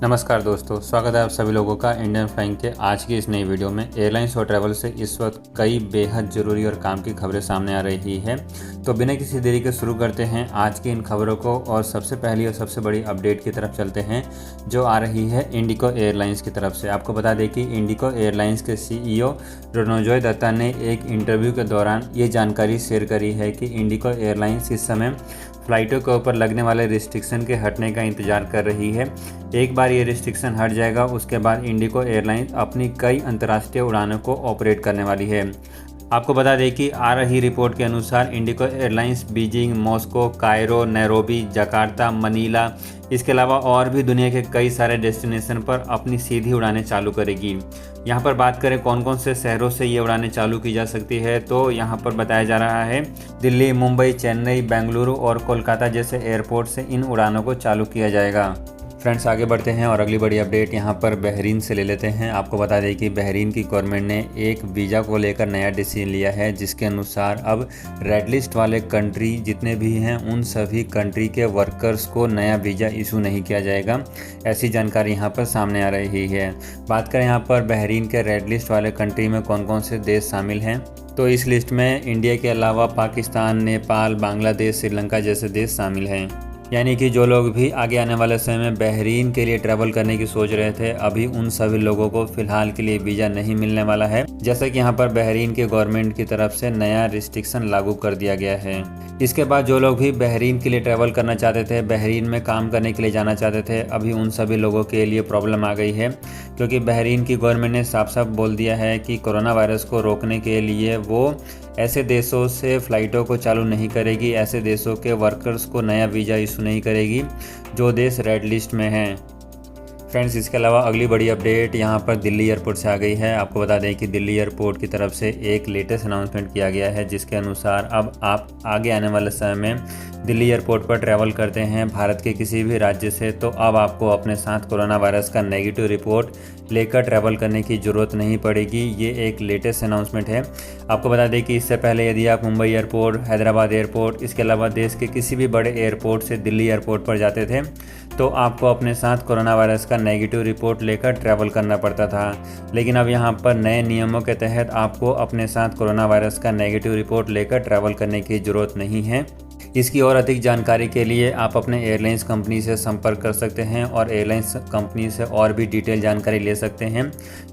नमस्कार दोस्तों, स्वागत है आप सभी लोगों का इंडियन फ्लाइंग के आज की इस नई वीडियो में। एयरलाइंस और ट्रैवल से इस वक्त कई बेहद ज़रूरी और काम की खबरें सामने आ रही है। तो बिना किसी देरी के शुरू करते हैं आज की इन खबरों को और सबसे पहली और सबसे बड़ी अपडेट की तरफ चलते हैं जो आ रही है इंडिगो एयरलाइंस की तरफ से। आपको बता दें कि इंडिगो एयरलाइंस के CEO रणजोय दत्ता ने एक इंटरव्यू के दौरान ये जानकारी शेयर करी है कि इंडिगो एयरलाइंस इस समय फ़्लाइटों के ऊपर लगने वाले रिस्ट्रिक्शन के हटने का इंतज़ार कर रही है। एक बार ये रिस्ट्रिक्शन हट जाएगा उसके बाद इंडिगो एयरलाइंस अपनी कई अंतर्राष्ट्रीय उड़ानों को ऑपरेट करने वाली है। आपको बता दें कि आ रही रिपोर्ट के अनुसार Indigo airlines Beijing, Moscow, Cairo, Nairobi, Jakarta, Manila, इसके अलावा और भी दुनिया के कई सारे डेस्टिनेशन पर अपनी सीधी उड़ानें चालू करेगी। यहाँ पर बात करें कौन कौन से शहरों से ये उड़ानें चालू की जा सकती है तो यहाँ पर बताया जा रहा है दिल्ली, मुंबई, चेन्नई, बेंगलुरु और कोलकाता जैसे एयरपोर्ट से इन उड़ानों को चालू किया जाएगा। फ्रेंड्स, आगे बढ़ते हैं और अगली बड़ी अपडेट यहाँ पर बहरीन से ले लेते हैं। आपको बता दें कि बहरीन की गवर्नमेंट ने एक वीज़ा को लेकर नया डिसीजन लिया है जिसके अनुसार अब रेड लिस्ट वाले कंट्री जितने भी हैं उन सभी कंट्री के वर्कर्स को नया वीज़ा इशू नहीं किया जाएगा। ऐसी जानकारी यहाँ पर सामने आ रही है। बात करें यहाँ पर बहरीन के रेड लिस्ट वाले कंट्री में कौन कौन से देश शामिल हैं तो इस लिस्ट में इंडिया के अलावा पाकिस्तान, नेपाल, बांग्लादेश, श्रीलंका जैसे देश शामिल हैं। यानी कि जो लोग भी आगे आने वाले समय में बहरीन के लिए ट्रैवल करने की सोच रहे थे अभी उन सभी लोगों को फिलहाल के लिए वीज़ा नहीं मिलने वाला है, जैसा कि यहाँ पर बहरीन के गवर्नमेंट की तरफ से नया रिस्ट्रिक्शन लागू कर दिया गया है। इसके बाद जो लोग भी बहरीन के लिए ट्रैवल करना चाहते थे, बहरीन में काम करने के लिए जाना चाहते थे, अभी उन सभी लोगों के लिए प्रॉब्लम आ गई है क्योंकि बहरीन की गवर्नमेंट ने साफ साफ बोल दिया है कि कोरोना वायरस को रोकने के लिए वो ऐसे देशों से फ़्लाइटों को चालू नहीं करेगी, ऐसे देशों के वर्कर्स को नया वीज़ा इशू नहीं करेगी जो देश रेड लिस्ट में हैं। फ्रेंड्स, इसके अलावा अगली बड़ी अपडेट यहाँ पर दिल्ली एयरपोर्ट से आ गई है। आपको बता दें कि दिल्ली एयरपोर्ट की तरफ से एक लेटेस्ट अनाउंसमेंट किया गया है जिसके अनुसार अब आप आगे आने वाले समय में दिल्ली एयरपोर्ट पर ट्रैवल करते हैं भारत के किसी भी राज्य से तो अब आपको अपने साथ कोरोना वायरस का नेगेटिव रिपोर्ट लेकर ट्रैवल करने की ज़रूरत नहीं पड़ेगी। ये एक लेटेस्ट अनाउंसमेंट है। आपको बता दें कि इससे पहले यदि आप मुंबई एयरपोर्ट, हैदराबाद एयरपोर्ट, इसके अलावा देश के किसी भी बड़े एयरपोर्ट से दिल्ली एयरपोर्ट पर जाते थे तो आपको अपने साथ कोरोना वायरस का नेगेटिव रिपोर्ट लेकर ट्रैवल करना पड़ता था। लेकिन अब यहाँ पर नए नियमों के तहत आपको अपने साथ कोरोना वायरस का नेगेटिव रिपोर्ट लेकर ट्रैवल करने की ज़रूरत नहीं है। इसकी और अधिक जानकारी के लिए आप अपने एयरलाइंस कंपनी से संपर्क कर सकते हैं और एयरलाइंस कंपनी से और भी डिटेल जानकारी ले सकते हैं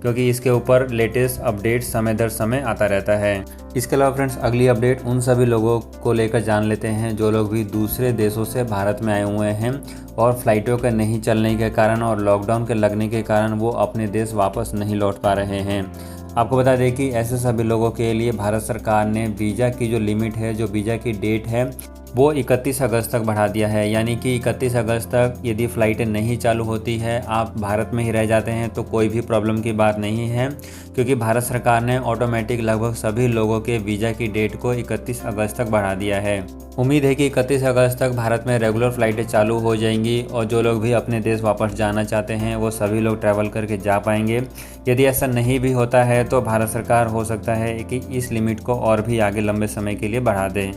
क्योंकि इसके ऊपर लेटेस्ट अपडेट समय दर समय आता रहता है। इसके अलावा फ्रेंड्स, अगली अपडेट उन सभी लोगों को लेकर जान लेते हैं जो लोग भी दूसरे देशों से भारत में आए हुए हैं और फ्लाइटों के नहीं चलने के कारण और लॉकडाउन के लगने के कारण वो अपने देश वापस नहीं लौट पा रहे हैं। आपको बता दें कि ऐसे सभी लोगों के लिए भारत सरकार ने वीज़ा की जो लिमिट है, जो वीज़ा की डेट है वो 31 अगस्त तक बढ़ा दिया है। यानी कि 31 अगस्त तक यदि फ़्लाइटें नहीं चालू होती है, आप भारत में ही रह जाते हैं तो कोई भी प्रॉब्लम की बात नहीं है क्योंकि भारत सरकार ने ऑटोमेटिक लगभग सभी लोगों के वीज़ा की डेट को 31 अगस्त तक बढ़ा दिया है। उम्मीद है कि 31 अगस्त तक भारत में रेगुलर फ़्लाइटें चालू हो जाएंगी और जो लोग भी अपने देश वापस जाना चाहते हैं वो सभी लोग ट्रैवल करके जा पाएंगे। यदि ऐसा नहीं भी होता है तो भारत सरकार हो सकता है कि इस लिमिट को और भी आगे लंबे समय के लिए बढ़ा दे।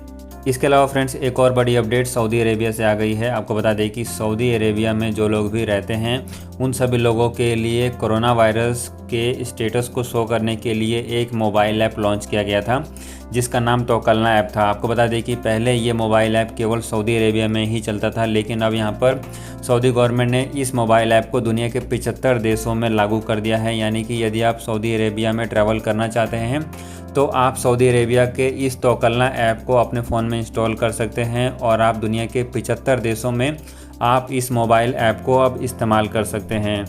इसके अलावा फ्रेंड्स, एक और बड़ी अपडेट सऊदी अरेबिया से आ गई है। आपको बता दें कि सऊदी अरेबिया में जो लोग भी रहते हैं उन सभी लोगों के लिए कोरोना वायरस के स्टेटस को शो करने के लिए एक मोबाइल ऐप लॉन्च किया गया था जिसका नाम तवक्कलना ऐप था। आपको बता दें कि पहले ये मोबाइल ऐप केवल सऊदी अरेबिया में ही चलता था, लेकिन अब यहाँ पर सऊदी गवर्नमेंट ने इस मोबाइल ऐप को दुनिया के 75 देशों में लागू कर दिया है। यानी कि यदि आप सऊदी अरेबिया में ट्रैवल करना चाहते हैं तो आप सऊदी अरेबिया के इस तवक्कलना ऐप को अपने फ़ोन में इंस्टॉल कर सकते हैं और आप दुनिया के 75 देशों में आप इस मोबाइल ऐप को अब इस्तेमाल कर सकते हैं।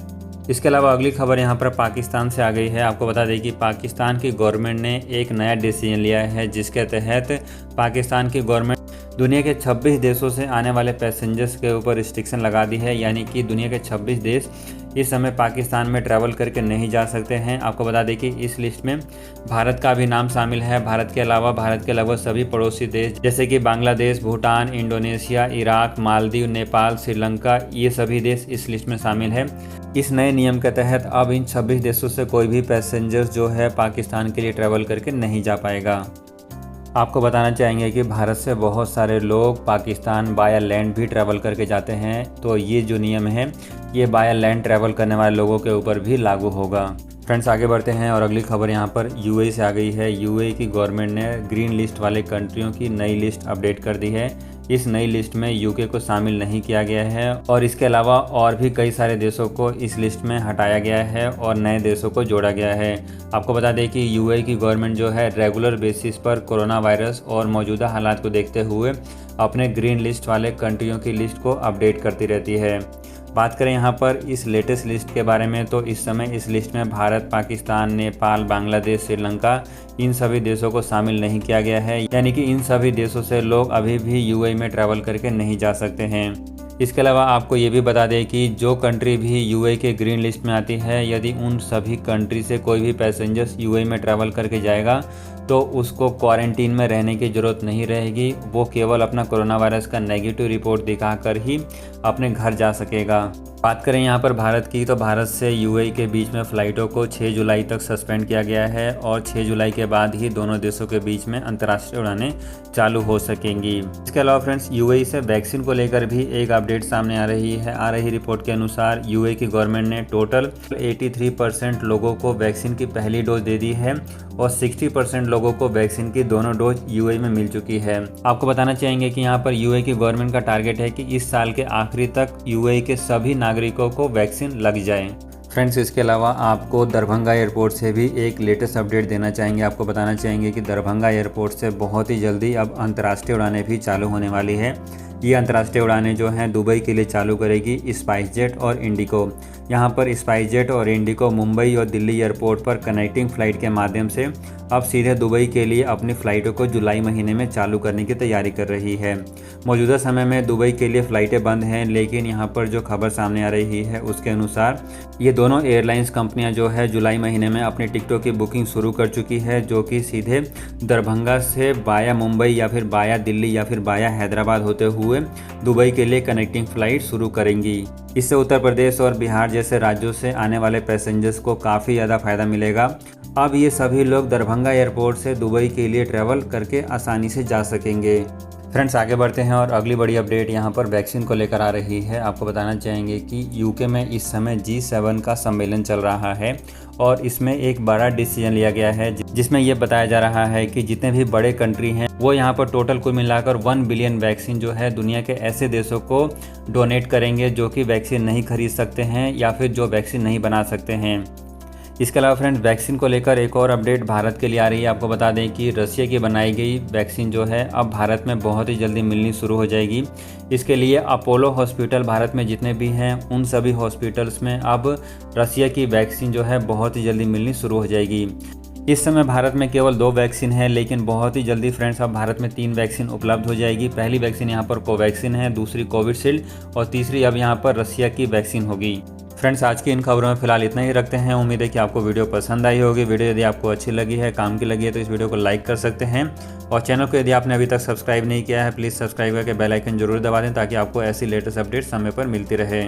इसके अलावा अगली खबर यहाँ पर पाकिस्तान से आ गई है। आपको बता दें कि पाकिस्तान की गवर्नमेंट ने एक नया डिसीजन लिया है जिसके तहत पाकिस्तान की गवर्नमेंट दुनिया के 26 देशों से आने वाले पैसेंजर्स के ऊपर रिस्ट्रिक्शन लगा दी है। यानी कि दुनिया के 26 देश इस समय पाकिस्तान में ट्रैवल करके नहीं जा सकते हैं। आपको बता दें कि इस लिस्ट में भारत का भी नाम शामिल है। भारत के अलावा भारत के लगभग सभी पड़ोसी देश जैसे कि बांग्लादेश, भूटान, इंडोनेशिया, इराक, मालदीव, नेपाल, श्रीलंका, ये सभी देश इस लिस्ट में शामिल है। इस नए नियम के तहत अब इन 26 देशों से कोई भी पैसेंजर्स जो है पाकिस्तान के लिए ट्रैवल करके नहीं जा पाएगा। आपको बताना चाहेंगे कि भारत से बहुत सारे लोग पाकिस्तान बाया लैंड भी ट्रैवल करके जाते हैं, तो ये जो नियम है ये बाया लैंड ट्रैवल करने वाले लोगों के ऊपर भी लागू होगा। फ्रेंड्स आगे बढ़ते हैं और अगली खबर यहाँ पर यूएई से आ गई है। यूएई की गवर्नमेंट ने ग्रीन लिस्ट वाले कंट्रियों की नई लिस्ट अपडेट कर दी है। इस नई लिस्ट में यूके को शामिल नहीं किया गया है और इसके अलावा और भी कई सारे देशों को इस लिस्ट में हटाया गया है और नए देशों को जोड़ा गया है। आपको बता दें कि यूएई की गवर्नमेंट जो है रेगुलर बेसिस पर कोरोना वायरस और मौजूदा हालात को देखते हुए अपने ग्रीन लिस्ट वाले कंट्रियों की लिस्ट को अपडेट करती रहती है। बात करें यहाँ पर इस लेटेस्ट लिस्ट के बारे में, तो इस समय इस लिस्ट में भारत, पाकिस्तान, नेपाल, बांग्लादेश, श्रीलंका इन सभी देशों को शामिल नहीं किया गया है, यानी कि इन सभी देशों से लोग अभी भी यूएई में ट्रैवल करके नहीं जा सकते हैं। इसके अलावा आपको ये भी बता दें कि जो कंट्री भी यूएई के ग्रीन लिस्ट में आती है, यदि उन सभी कंट्री से कोई भी पैसेंजर्स यूएई में ट्रैवल करके जाएगा तो उसको क्वारंटीन में रहने की ज़रूरत नहीं रहेगी। वो केवल अपना कोरोना वायरस का नेगेटिव रिपोर्ट दिखाकर ही अपने घर जा सकेगा। बात करें यहाँ पर भारत की, तो भारत से यूएई के बीच में फ़्लाइटों को 6 जुलाई तक सस्पेंड किया गया है और 6 जुलाई के बाद ही दोनों देशों के बीच में अंतर्राष्ट्रीय उड़ानें चालू हो सकेंगी। इसके अलावा फ्रेंड्स यूएई से वैक्सीन को लेकर भी एक अपडेट सामने आ रही है। आ रही रिपोर्ट के अनुसार यूएई की गवर्नमेंट ने टोटल 83% लोगों को वैक्सीन की पहली डोज दे दी है और 60% लोगों को वैक्सीन की दोनों डोज यूएई में मिल चुकी है। आपको बताना चाहेंगे कि यहाँ पर यूएई की गवर्नमेंट का टारगेट है कि इस साल के आखिरी तक यूएई के सभी नागरिकों को वैक्सीन लग जाए। फ्रेंड्स इसके अलावा आपको दरभंगा एयरपोर्ट से भी एक लेटेस्ट अपडेट देना चाहेंगे। आपको बताना चाहेंगे कि दरभंगा एयरपोर्ट से बहुत ही जल्दी अब अंतर्राष्ट्रीय उड़ानें भी चालू होने वाली है। ये अंतर्राष्ट्रीय उड़ानें जो हैं दुबई के लिए चालू करेगी स्पाइसजेट और इंडिगो। यहाँ पर स्पाइसजेट और इंडिगो मुंबई और दिल्ली एयरपोर्ट पर कनेक्टिंग फ़्लाइट के माध्यम से अब सीधे दुबई के लिए अपनी फ़्लाइटों को जुलाई महीने में चालू करने की तैयारी कर रही है। मौजूदा समय में दुबई के लिए फ़्लाइटें बंद हैं, लेकिन यहाँ पर जो खबर सामने आ रही है उसके अनुसार ये दोनों एयरलाइंस कंपनियाँ जो है जुलाई महीने में अपनी टिकटों की बुकिंग शुरू कर चुकी है, जो कि सीधे दरभंगा से बाया मुंबई या फिर बाया दिल्ली या फिर बाया हैदराबाद होते हुए दुबई के लिए कनेक्टिंग फ़्लाइट शुरू करेंगी। इससे उत्तर प्रदेश और बिहार जैसे राज्यों से आने वाले पैसेंजर्स को काफ़ी ज़्यादा फ़ायदा मिलेगा। अब ये सभी लोग दरभंगा एयरपोर्ट से दुबई के लिए ट्रैवल करके आसानी से जा सकेंगे। फ्रेंड्स आगे बढ़ते हैं और अगली बड़ी अपडेट यहाँ पर वैक्सीन को लेकर आ रही है। आपको बताना चाहेंगे कि यूके में इस समय G7 का सम्मेलन चल रहा है और इसमें एक बड़ा डिसीजन लिया गया है, जिसमें ये बताया जा रहा है कि जितने भी बड़े कंट्री हैं वो यहाँ पर टोटल कुल मिलाकर 1 बिलियन वैक्सीन जो है दुनिया के ऐसे देशों को डोनेट करेंगे जो कि वैक्सीन नहीं खरीद सकते हैं या फिर जो वैक्सीन नहीं बना सकते हैं। इसके अलावा फ्रेंड्स वैक्सीन को लेकर एक और अपडेट भारत के लिए आ रही है। आपको बता दें कि रसिया की बनाई गई वैक्सीन जो है अब भारत में बहुत ही जल्दी मिलनी शुरू हो जाएगी। इसके लिए अपोलो हॉस्पिटल भारत में जितने भी हैं उन सभी हॉस्पिटल्स में अब रसिया की वैक्सीन जो है बहुत ही जल्दी मिलनी शुरू हो जाएगी। इस समय भारत में केवल 2 वैक्सीन है, लेकिन बहुत ही जल्दी फ्रेंड्स अब भारत में 3 वैक्सीन उपलब्ध हो जाएगी। पहली वैक्सीन यहाँ पर कोवैक्सीन है, दूसरी कोविशील्ड और तीसरी अब यहाँ पर रसिया की वैक्सीन होगी। फ्रेंड्स आज की इन खबरों में फिलहाल इतना ही रखते हैं। उम्मीद है कि आपको वीडियो पसंद आई होगी। वीडियो यदि आपको अच्छी लगी है, काम की लगी है, तो इस वीडियो को लाइक कर सकते हैं और चैनल को यदि आपने अभी तक सब्सक्राइब नहीं किया है प्लीज़ सब्सक्राइब करके बेल आइकन जरूर दबा दें ताकि आपको ऐसी लेटेस्ट अपडेट समय पर मिलती रहे।